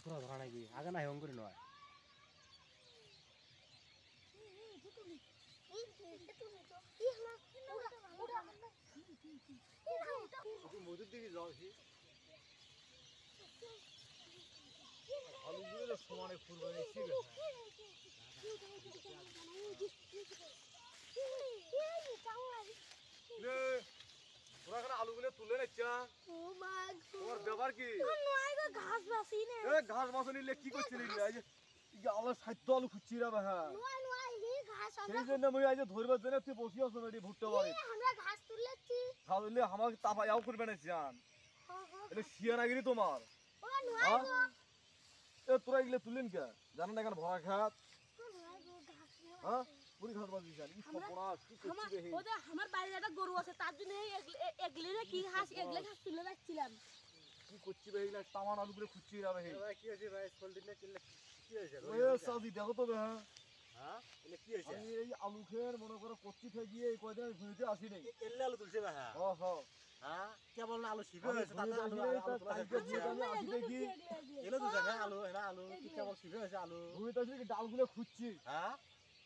সুরা ধরা নাকি আগে না হেম করে নয় মধুর দিকে যাও আলুগুলো সমানে ফুলবে আলুগুলো তুলে নিচ্ছা তোমার ব্যাপার কি ঘাস বাসা নিলে কি করছিলি আলো সাধ্য আলু খুঁজছি রা ভাই সেই জন্য আমি আজ ধরবার জন্য তুই বসি আসো রেডি ভুট্টা বাড়ি ঘাস তুললে আমাকে তাপা যাও করবে না জান এটা শিয়ানাগিরি তোমার তোরা এগুলো তুললেন কে জানেন না এখানে ভরা খাত হ্যাঁ পুরি ঘাস বাজি জানি আমার বাড়িতে একটা গরু আছে তার জন্য এগলে না কি ঘাস এগলে ঘাস তুলে রাখছিলাম কি করছি ভাই এগুলা টামান আলু করে খুঁজছি রা ভাই কি হয়েছে ভাই ফলদিন না কিনলে কি হয়েছে ওই সাজি দেখো তো ভাই হ্যাঁ এটা কি হয়েছে আমি এই আলু খের মনে করো কচ্চি থেকে গিয়ে এই কয়দিন ঘুরতে আসি নাই এল্লে আলু তুলছে ভাই হ্যাঁ কেবল না আলু শিবে হয়েছে তাতে আলু কালকে দিয়ে আমি আসি দেখি এলো তো জানা আলু এরা আলু কি কেবল শিবে হয়েছে আলু ঘুরতে আসি কি ডালগুলো খুঁজছি হ্যাঁ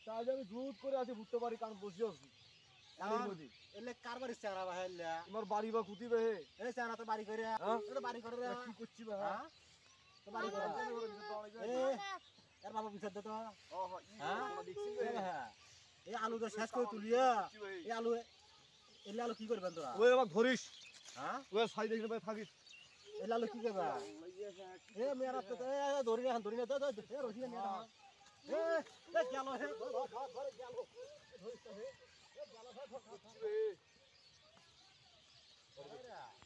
তাই আমি জুত করে আছি ভুট্টা বাড়ি কারণ বসে আছি এলে কার বাড়ি চারা ভাই তোমার বাড়ি বা কুতি বে এ চারা তো বাড়ি করে তো বাড়ি করে কি করছি ভাই হ্যাঁ তো বাড়ি করে এ এর বাবা বিচার দে তো হ্যাঁ দেখছিস হ্যাঁ এই আলু তো শেষ করে তুলিয়া এই আলু এলে আলু কি করবেন তোরা ওই আমাকে ধরিস হ্যাঁ ওই সাইড দেখে ভাই থাকিস এলে আলু কি করবে এ মেরা তো ধরি না তো রসি না এ গেল হে ধরে গেল ধরিস তো হে গেল